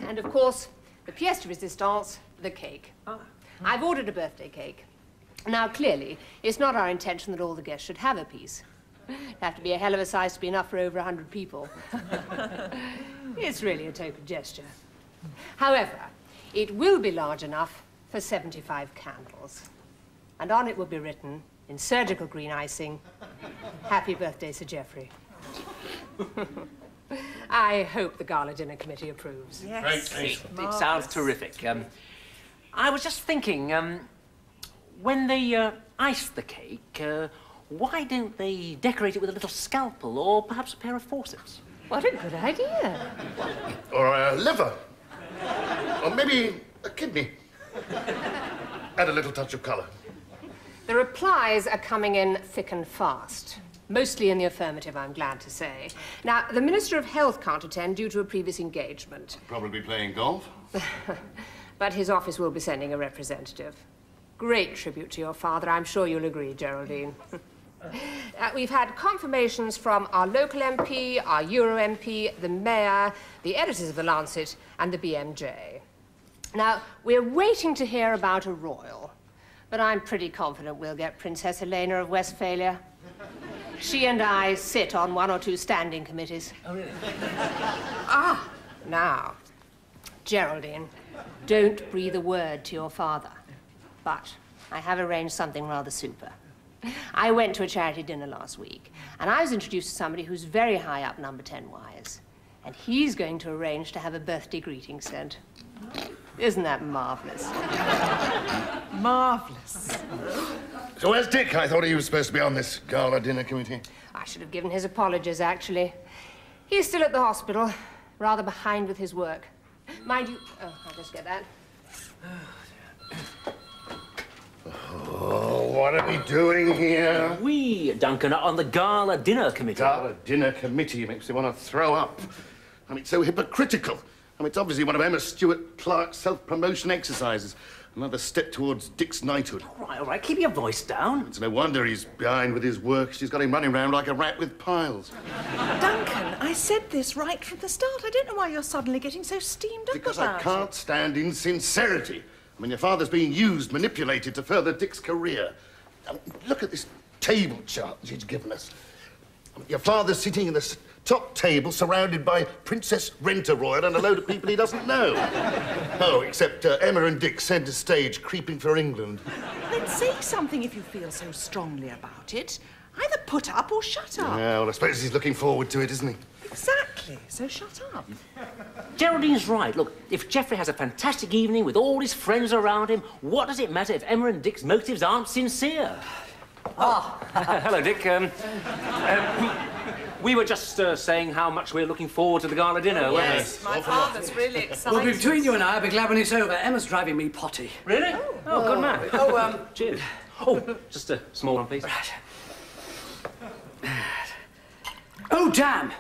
And, of course, the pièce de résistance, the cake. I've ordered a birthday cake. Now, clearly, it's not our intention that all the guests should have a piece. It'd have to be a hell of a size to be enough for over 100 people. It's really a token gesture. However, it will be large enough for 75 candles. And on it will be written, in surgical green icing, Happy Birthday, Sir Geoffrey. I hope the Gala Dinner Committee approves. Yes. Great. It sounds terrific. I was just thinking, when they ice the cake, why don't they decorate it with a little scalpel or perhaps a pair of forceps? What a good idea. Or a liver. Or maybe a kidney. Add a little touch of colour. The replies are coming in thick and fast. Mostly in the affirmative, I'm glad to say. Now, the Minister of Health can't attend due to a previous engagement. Probably playing golf. But his office will be sending a representative. Great tribute to your father, I'm sure you'll agree, Geraldine. We've had confirmations from our local MP, our Euro MP, the Mayor, the editors of The Lancet, and the BMJ. Now, we're waiting to hear about a royal, but I'm pretty confident we'll get Princess Helena of Westphalia. She and I sit on 1 or 2 standing committees. Oh, really? Now, Geraldine, don't breathe a word to your father. But I have arranged something rather super. I went to a charity dinner last week, and I was introduced to somebody who's very high up number 10 wise. And he's going to arrange to have a birthday greeting sent. Isn't that marvellous? Marvellous. So where's Dick? I thought he was supposed to be on this Gala Dinner Committee. I should have given his apologies, actually. He's still at the hospital, rather behind with his work. Mind you... Oh, I'll just get that. Oh, what are we doing here? We, Duncan, are on the Gala Dinner Committee. Gala Dinner Committee makes me want to throw up. I mean, it's so hypocritical. I mean, it's obviously one of Emma Stuart-Clark's self-promotion exercises. Another step towards Dick's knighthood. All right, keep your voice down. It's no wonder he's behind with his work. She's got him running around like a rat with piles. Duncan, I said this right from the start. I don't know why you're suddenly getting so steamed up Because about I can't stand insincerity. I mean, your father's being used, manipulated to further Dick's career. I mean, look at this table chart she's given us. I mean, your father's sitting in the top table surrounded by Princess Rent-a-Royal and a load of people he doesn't know. Oh, except Emma and Dick centre stage creeping for England. Then say something if you feel so strongly about it. Either put up or shut up. Yeah, well, I suppose he's looking forward to it, isn't he? Exactly, so shut up. Geraldine's right. Look, if Geoffrey has a fantastic evening with all his friends around him, what does it matter if Emma and Dick's motives aren't sincere? Hello, Dick. We were just saying how much we're looking forward to the gala dinner, weren't we? Yes, my father's really excited. Well, between you and I, I'll be glad when it's over. Emma's driving me potty. Really? Oh, good man. Cheers. Oh, just a small one, please. Oh, damn!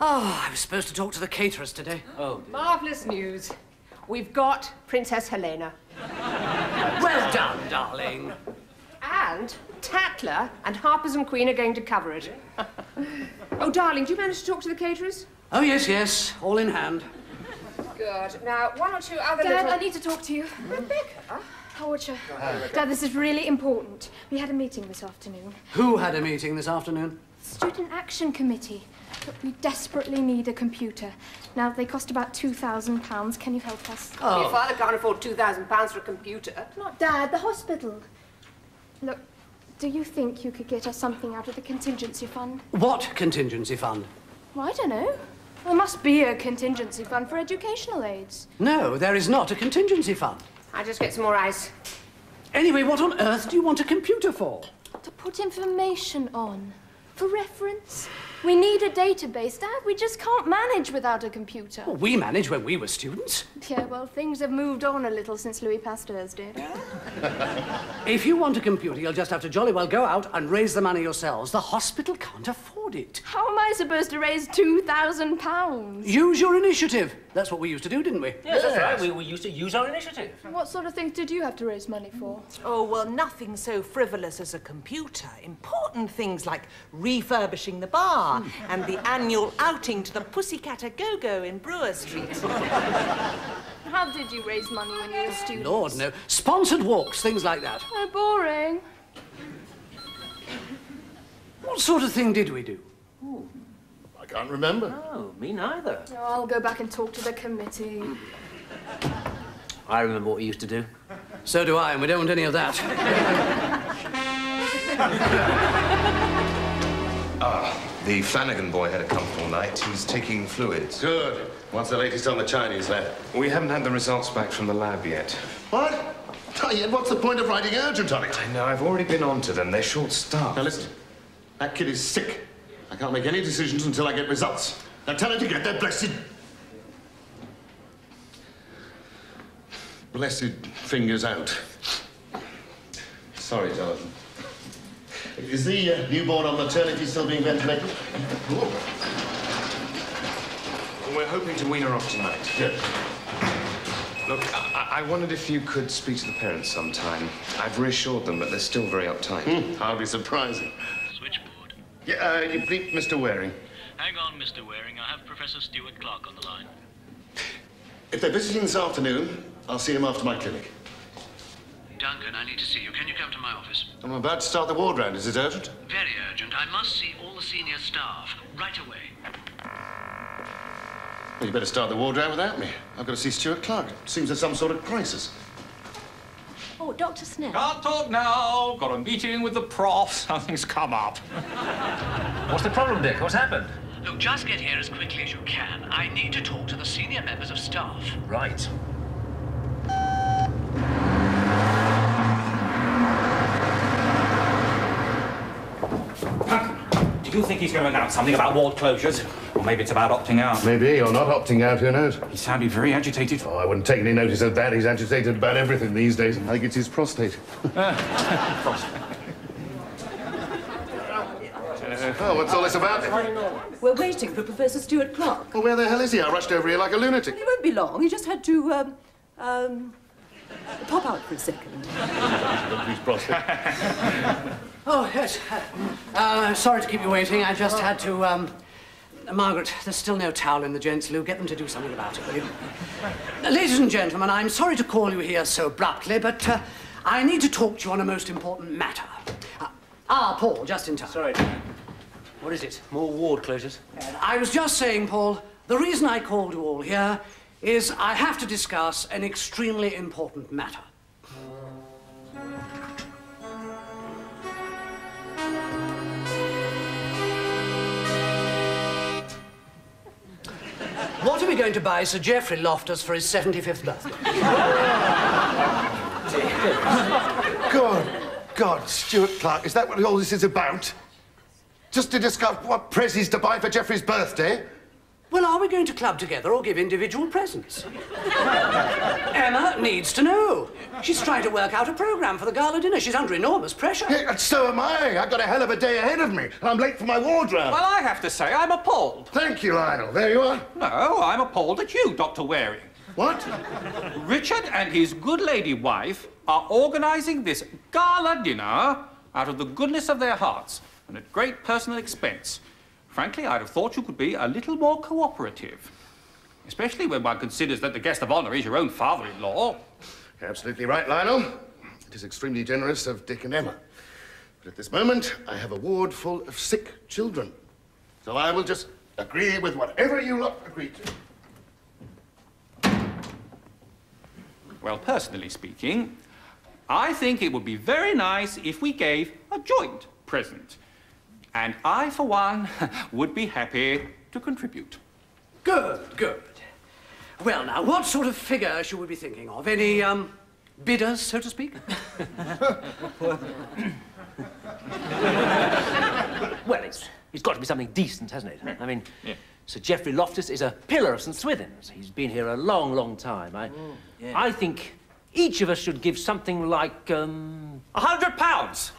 Oh, I was supposed to talk to the caterers today. Oh, Marvellous news. We've got Princess Helena. Well done, darling. And Tatler and Harper's and Queen are going to cover it. Oh, darling, do you manage to talk to the caterers? Oh, yes, all in hand. Good. Now, 1 or 2 other Dad, little... I need to talk to you. Rebecca? Howard, Dad, this is really important. We had a meeting this afternoon. Who had a meeting this afternoon? Student Action Committee. But we desperately need a computer. Now, they cost about £2,000. Can you help us? Oh. Your father can't afford £2,000 for a computer. Not Dad, the hospital. Look, do you think you could get us something out of the contingency fund? What contingency fund? Well, I don't know. There must be a contingency fund for educational aids. No, there is not a contingency fund. I'll just get some more ice. Anyway, what on earth do you want a computer for? To put information on. For reference. We need a database, Dad. We just can't manage without a computer. Well, we managed when we were students. Yeah, well, things have moved on a little since Louis Pasteur's did. If you want a computer, you'll just have to jolly well go out and raise the money yourselves. The hospital can't afford it. How am I supposed to raise £2,000? Use your initiative. That's what we used to do, didn't we? Yes, that's right. We used to use our initiative. What sort of things did you have to raise money for? Oh, well, nothing so frivolous as a computer. Important things like refurbishing the bar, and the annual outing to the Pussycat A-Go-Go in Brewer Street. How did you raise money when you were students? Lord, no. Sponsored walks, things like that. Oh, boring. What sort of thing did we do? I can't remember. Oh, me neither. Oh, I'll go back and talk to the committee. I remember what we used to do. So do I, and we don't want any of that. The Flanagan boy had a comfortable night. He's taking fluids. Good. What's the latest on the Chinese lad? We haven't had the results back from the lab yet. What? Oh, yeah, what's the point of writing urgent on it? I know, I've already been on to them. They're short-staffed. Now listen, that kid is sick. I can't make any decisions until I get results. Now tell her to get their blessed fingers out. Sorry, Jonathan. Is the newborn on maternity still being ventilated? We're hoping to wean her off tonight. Good. Look, I wondered if you could speak to the parents sometime. I've reassured them, but they're still very uptight. Hardly surprising. Switchboard. Yeah, you please, Mr. Waring. Hang on, Mr. Waring. I have Professor Stuart-Clark on the line. If they're visiting this afternoon, I'll see him after my clinic. Duncan, I need to see you. Can you come to my office? I'm about to start the ward round. Is it urgent? Very urgent. I must see all the senior staff right away. Well, you better start the ward round without me. I've got to see Stuart-Clark. Seems there's some sort of crisis. Oh, Dr. Snell. Can't talk now. Got a meeting with the prof. Something's come up. What's the problem, Dick? What's happened? Look, just get here as quickly as you can. I need to talk to the senior members of staff. Right. Do you think he's going to announce something about ward closures? Or maybe it's about opting out? Maybe, or not opting out, who knows? He sounded very agitated. Oh, I wouldn't take any notice of that. He's agitated about everything these days. I think it's his prostate. Oh, what's all this about? We're waiting for Professor Stuart-Clark. Well, where the hell is he? I rushed over here like a lunatic. He won't be long. He just had to, pop out for a second. His prostate. Oh, yes. Sorry to keep you waiting. I just had to, Margaret, there's still no towel in the gents' loo. Get them to do something about it, will you? Ladies and gentlemen, I'm sorry to call you here so abruptly, but I need to talk to you on a most important matter. Paul, just in time. Sorry. What is it? More ward closures? I was just saying, Paul, the reason I called you all here is I have to discuss an extremely important matter. What are we going to buy Sir Geoffrey Loftus for his 75th birthday? God, Stuart-Clark, is that what all this is about? Just to discuss what prezzies to buy for Geoffrey's birthday? Well, are we going to club together or give individual presents? Emma needs to know. She's trying to work out a programme for the Gala Dinner. She's under enormous pressure. Yeah, and so am I. I've got a hell of a day ahead of me, and I'm late for my ward round. Well, I have to say, I'm appalled. Thank you, Lionel. There you are. No, I'm appalled at you, Dr. Waring. What? Richard and his good lady wife are organising this gala dinner out of the goodness of their hearts and at great personal expense. Frankly, I'd have thought you could be a little more cooperative, especially when one considers that the guest of honour is your own father-in-law. You're absolutely right, Lionel. It is extremely generous of Dick and Emma. But at this moment, I have a ward full of sick children. So I will just agree with whatever you lot agree to. Well, personally speaking, I think it would be very nice if we gave a joint present. And I, for one, would be happy to contribute. Good, good. Well, now, what sort of figure should we be thinking of? Any, bidders, so to speak? Well, it's got to be something decent, hasn't it? I mean, Sir Geoffrey Loftus is a pillar of St. Swithin's. He's been here a long, long time. I think each of us should give something like, £100.